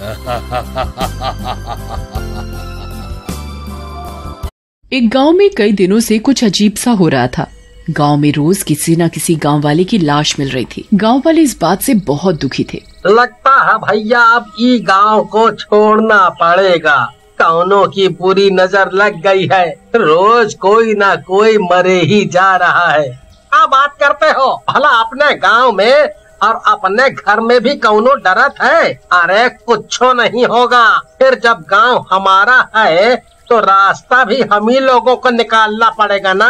एक गांव में कई दिनों से कुछ अजीब सा हो रहा था। गांव में रोज किसी न किसी गांव वाले की लाश मिल रही थी। गांव वाले इस बात से बहुत दुखी थे। लगता है भैया अब ये गांव को छोड़ना पड़ेगा। कौनों की बुरी नजर लग गई है। रोज कोई ना कोई मरे ही जा रहा है। क्या बात करते हो? भला अपने गांव में और अपने घर में भी कौनो डरत है? अरे कुछ नहीं होगा। फिर जब गांव हमारा है तो रास्ता भी हम ही लोगों को निकालना पड़ेगा ना।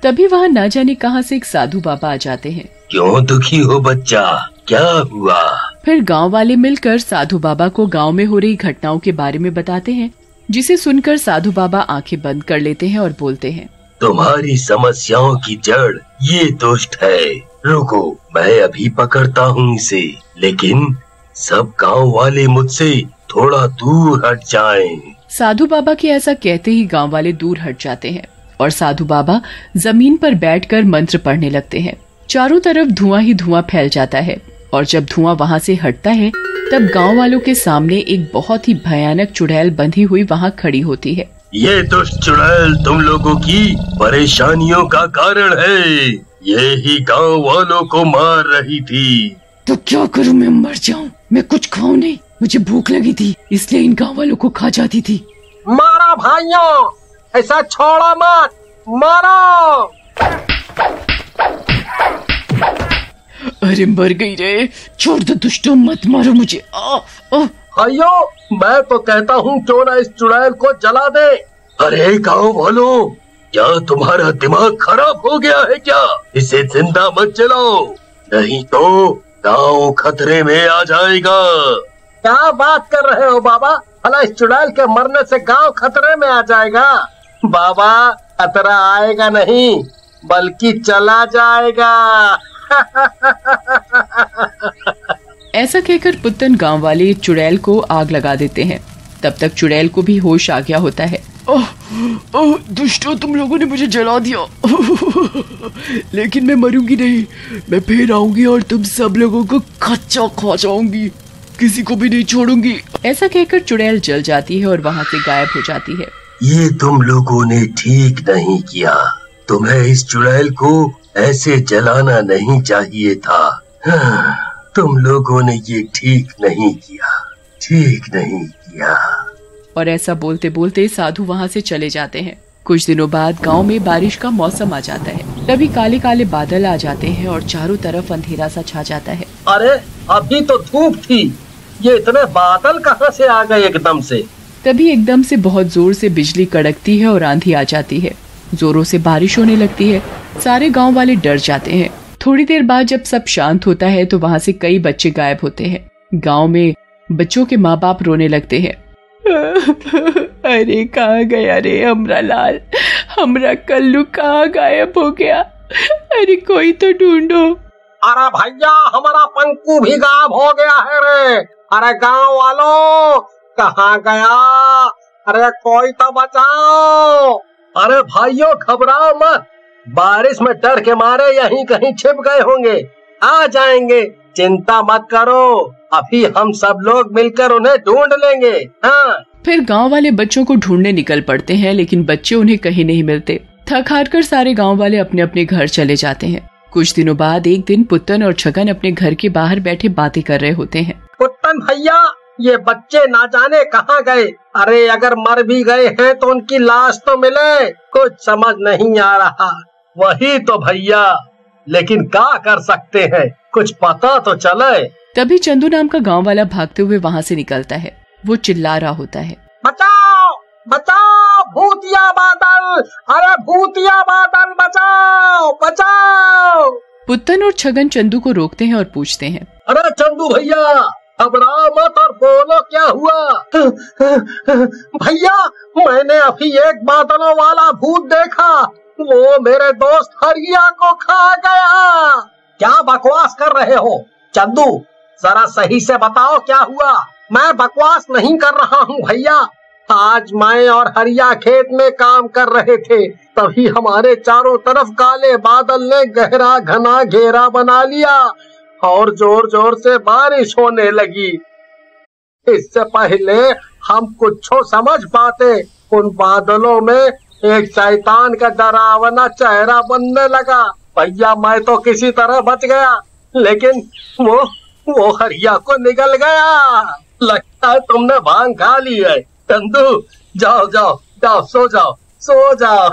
तभी वहाँ न जाने कहाँ से एक साधु बाबा आ जाते हैं। क्यों दुखी हो बच्चा, क्या हुआ? फिर गांव वाले मिलकर साधु बाबा को गांव में हो रही घटनाओं के बारे में बताते हैं, जिसे सुनकर साधु बाबा आंखें बंद कर लेते हैं और बोलते हैं, तुम्हारी समस्याओं की जड़ ये दुष्ट है। रुको, मैं अभी पकड़ता हूँ इसे। लेकिन सब गांव वाले मुझसे थोड़ा दूर हट जाएं। साधु बाबा के ऐसा कहते ही गांव वाले दूर हट जाते हैं और साधु बाबा जमीन पर बैठकर मंत्र पढ़ने लगते हैं। चारों तरफ धुआं ही धुआं फैल जाता है और जब धुआं वहां से हटता है तब गांव वालों के सामने एक बहुत ही भयानक चुड़ैल बंधी हुई वहां खड़ी होती है। ये दुष्ट चुड़ैल तुम लोगों की परेशानियों का कारण है। ये ही गांव वालों को मार रही थी। तो क्या करूं, मैं मर जाऊं? मैं कुछ खाऊं नहीं, मुझे भूख लगी थी इसलिए इन गांव वालों को खा जाती थी। मारा भाइयों, ऐसा छोड़ो मत, मारो। अरे मर गई रे, छोड़ दो दुष्टों, मत मारो मुझे। भाइयों, मैं तो कहता हूँ क्यों ना इस चुड़ैल को जला दे। अरे गांव वालों, क्या तुम्हारा दिमाग खराब हो गया है क्या? इसे जिंदा मत जलाओ, नहीं तो गांव खतरे में आ जाएगा। क्या बात कर रहे हो बाबा? भला इस चुड़ैल के मरने से गांव खतरे में आ जाएगा? बाबा, खतरा आएगा नहीं बल्कि चला जाएगा। ऐसा कहकर पुत्तन गांव वाले चुड़ैल को आग लगा देते हैं। तब तक चुड़ैल को भी होश आ गया होता है। ओह दुष्टों, तुम लोगों ने मुझे जला दिया। लेकिन मैं मरूंगी नहीं, मैं फिर आऊंगी और तुम सब लोगों को कच्चा खा जाऊंगी, किसी को भी नहीं छोड़ूंगी। ऐसा कहकर चुड़ैल जल जाती है और वहाँ से गायब हो जाती है। ये तुम लोगों ने ठीक नहीं किया। तुम्हें इस चुड़ैल को ऐसे जलाना नहीं चाहिए था। तुम लोगों ने ये ठीक नहीं किया, ठीक नहीं किया। और ऐसा बोलते बोलते साधु वहाँ से चले जाते हैं। कुछ दिनों बाद गांव में बारिश का मौसम आ जाता है। तभी काले काले बादल आ जाते हैं और चारों तरफ अंधेरा सा छा जाता है। अरे अभी तो धूप थी, ये इतने बादल कहाँ से आ गए एकदम से? तभी एकदम से बहुत जोर से बिजली कड़कती है और आंधी आ जाती है। जोरों से बारिश होने लगती है। सारे गांव वाले डर जाते हैं। थोड़ी देर बाद जब सब शांत होता है तो वहाँ से कई बच्चे गायब होते हैं। गांव में बच्चों के माँ बाप रोने लगते हैं। अरे कहाँ गया रे हमरा लाल, हमरा कल्लू कहाँ गायब हो गया? अरे कोई तो ढूंढो। अरे भैया, हमारा पंकु भी गायब हो गया है रे। अरे गांव वालों, कहाँ गया? अरे कोई तो बचाओ। अरे भाइयों, घबराओ मत, बारिश में डर के मारे यहीं कहीं छिप गए होंगे, आ जाएंगे, चिंता मत करो। अभी हम सब लोग मिलकर उन्हें ढूंढ लेंगे। हाँ। फिर गांव वाले बच्चों को ढूंढने निकल पड़ते हैं, लेकिन बच्चे उन्हें कहीं नहीं मिलते। थक हार कर सारे गांव वाले अपने अपने घर चले जाते हैं। कुछ दिनों बाद एक दिन पुत्तन और छगन अपने घर के बाहर बैठे बातें कर रहे होते हैं। पुत्तन भैया, ये बच्चे ना जाने कहाँ गए। अरे अगर मर भी गए हैं तो उनकी लाश तो मिले, कुछ समझ नहीं आ रहा। वही तो भैया, लेकिन क्या कर सकते हैं, कुछ पता तो चले। तभी चंदू नाम का गांव वाला भागते हुए वहाँ से निकलता है। वो चिल्ला रहा होता है, बचाओ बचाओ, भूतिया बादल, अरे भूतिया बादल, बचाओ बचाओ। पुत्तन और छगन चंदू को रोकते हैं और पूछते हैं, अरे चंदू भैया, घबराओ मत और बोलो क्या हुआ। भैया, मैंने अभी एक बादलों वाला भूत देखा, वो मेरे दोस्त हरिया को खा गया। क्या बकवास कर रहे हो चंदू, जरा सही से बताओ क्या हुआ। मैं बकवास नहीं कर रहा हूँ भैया। आज मैं और हरिया खेत में काम कर रहे थे, तभी हमारे चारों तरफ काले बादल ने गहरा घना घेरा बना लिया और जोर जोर से बारिश होने लगी। इससे पहले हम कुछ समझ पाते, उन बादलों में एक शैतान का डरावना चेहरा बनने लगा। भैया मैं तो किसी तरह बच गया, लेकिन वो हरिया को निगल गया। लगता है तुमने भांग खा ली है। चंदू जाओ जाओ जाओ, सो जाओ।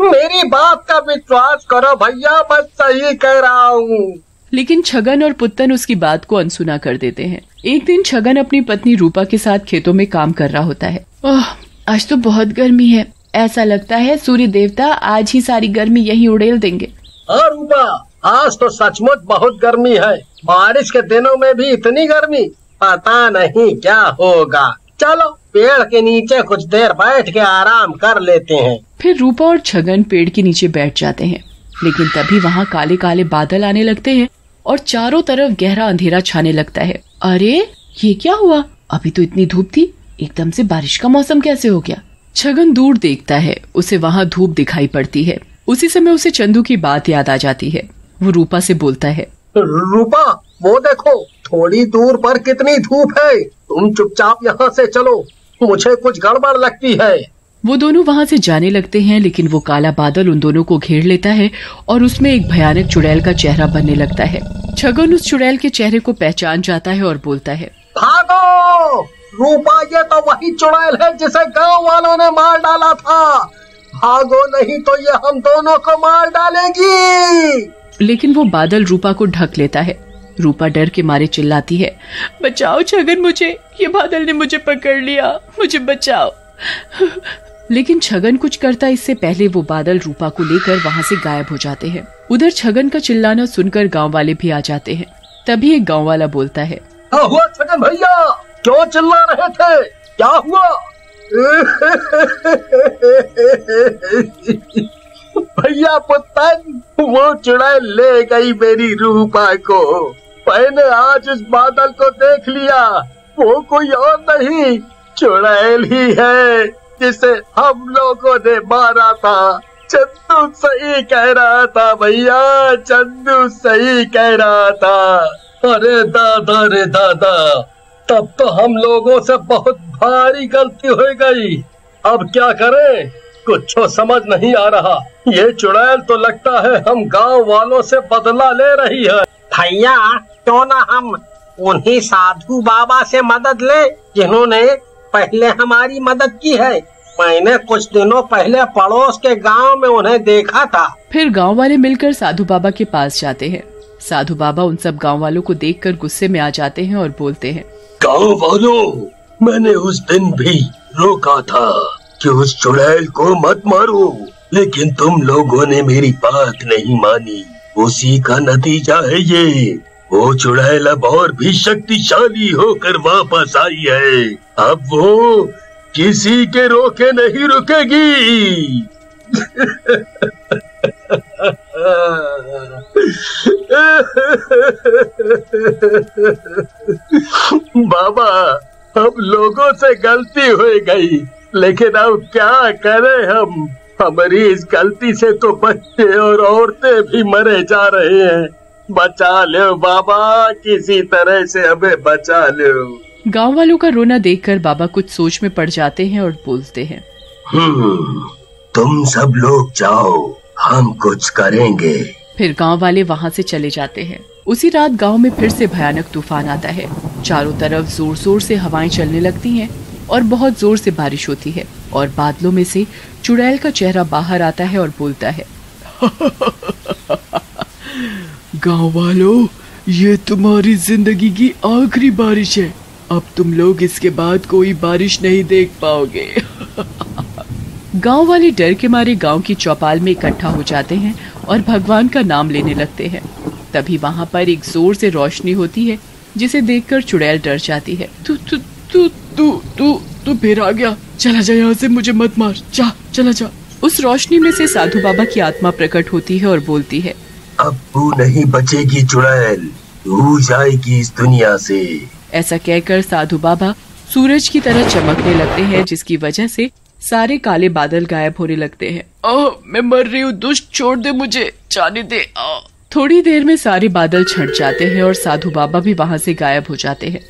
मेरी बात का विश्वास करो भैया, मैं सही कह रहा हूँ। लेकिन छगन और पुत्तन उसकी बात को अनसुना कर देते हैं। एक दिन छगन अपनी पत्नी रूपा के साथ खेतों में काम कर रहा होता है। ओह, आज तो बहुत गर्मी है, ऐसा लगता है सूर्य देवता आज ही सारी गर्मी यहीं उड़ेल देंगे। हाँ रूपा, आज तो सचमुच बहुत गर्मी है। बारिश के दिनों में भी इतनी गर्मी, पता नहीं क्या होगा। चलो पेड़ के नीचे कुछ देर बैठ के आराम कर लेते हैं। फिर रूपा और छगन पेड़ के नीचे बैठ जाते हैं, लेकिन तभी वहाँ काले काले बादल आने लगते हैं और चारों तरफ गहरा अंधेरा छाने लगता है। अरे ये क्या हुआ? अभी तो इतनी धूप थी, एकदम से बारिश का मौसम कैसे हो गया? छगन दूर देखता है, उसे वहाँ धूप दिखाई पड़ती है। उसी समय उसे चंदू की बात याद आ जाती है। वो रूपा से बोलता है, रूपा वो देखो, थोड़ी दूर पर कितनी धूप है। तुम चुपचाप यहाँ से चलो, मुझे कुछ गड़बड़ लगती है। वो दोनों वहाँ से जाने लगते हैं, लेकिन वो काला बादल उन दोनों को घेर लेता है और उसमें एक भयानक चुड़ैल का चेहरा बनने लगता है। छगन उस चुड़ैल के चेहरे को पहचान जाता है और बोलता है, भागो रूपा, ये तो वही चुड़ैल है जिसे गांव वालों ने मार डाला था। भागो नहीं तो ये हम दोनों को मार डालेगी। लेकिन वो बादल रूपा को ढक लेता है। रूपा डर के मारे चिल्लाती है, बचाओ छगन, मुझे ये बादल ने मुझे पकड़ लिया, मुझे बचाओ। लेकिन छगन कुछ करता इससे पहले वो बादल रूपा को लेकर वहाँ से गायब हो जाते हैं। उधर छगन का चिल्लाना सुनकर गांव वाले भी आ जाते हैं। तभी एक गांव वाला बोलता है, क्या हुआ छगन भैया, क्यों चिल्ला रहे थे, क्या हुआ? भैया पुत्तन, वो चुड़ैल ले गई मेरी रूपा को। मैंने आज उस बादल को देख लिया, वो कोई और नहीं, चुड़ैल ही है जिसे हम लोगों ने मारा था। चंदू सही कह रहा था भैया, चंदू सही कह रहा था। अरे दादा रे दादा, तब तो हम लोगों से बहुत भारी गलती हो गई। अब क्या करें, कुछ समझ नहीं आ रहा। ये चुड़ैल तो लगता है हम गांव वालों से बदला ले रही है। भैया क्यों ना हम उन्हीं साधु बाबा से मदद ले जिन्होंने पहले हमारी मदद की है। मैंने कुछ दिनों पहले पड़ोस के गांव में उन्हें देखा था। फिर गांव वाले मिलकर साधु बाबा के पास जाते हैं। साधु बाबा उन सब गांव वालों को देखकर गुस्से में आ जाते हैं और बोलते हैं, गांव वालों, मैंने उस दिन भी रोका था कि उस चुड़ैल को मत मारो, लेकिन तुम लोगों ने मेरी बात नहीं मानी। उसी का नतीजा है ये। वो चुड़ैल अब और भी शक्तिशाली होकर वापस आई है। अब वो किसी के रोके नहीं रुकेगी। बाबा, अब लोगों से गलती हो गई, लेकिन अब क्या करें हम? हमारी इस गलती से तो बच्चे और औरतें भी मरे जा रहे हैं। बचा लो बाबा, किसी तरह से हमें बचा लो। गांव वालों का रोना देखकर बाबा कुछ सोच में पड़ जाते हैं और बोलते हैं, तुम सब लोग जाओ, हम कुछ करेंगे। फिर गांव वाले वहां से चले जाते हैं। उसी रात गांव में फिर से भयानक तूफान आता है। चारों तरफ जोर जोर से हवाएं चलने लगती हैं और बहुत जोर से बारिश होती है और बादलों में से चुड़ैल का चेहरा बाहर आता है और बोलता है, गांव वालों, ये तुम्हारी जिंदगी की आखिरी बारिश है। अब तुम लोग इसके बाद कोई बारिश नहीं देख पाओगे। गांव वाले डर के मारे गांव की चौपाल में इकट्ठा हो जाते हैं और भगवान का नाम लेने लगते हैं। तभी वहां पर एक जोर से रोशनी होती है, जिसे देखकर चुड़ैल डर जाती है। तू फिर आ गया, चला जा यहाँ से, मुझे मत मार, जा चला जा। उस रोशनी में से साधु बाबा की आत्मा प्रकट होती है और बोलती है, अब तू नहीं बचेगी चुड़ैल, तू जाएगी इस दुनिया से। ऐसा कहकर साधु बाबा सूरज की तरह चमकने लगते हैं, जिसकी वजह से सारे काले बादल गायब होने लगते हैं। मैं मर रही हूँ, दुष्ट छोड़ दे मुझे, जाने दे। थोड़ी देर में सारे बादल छट जाते हैं और साधु बाबा भी वहाँ से गायब हो जाते हैं।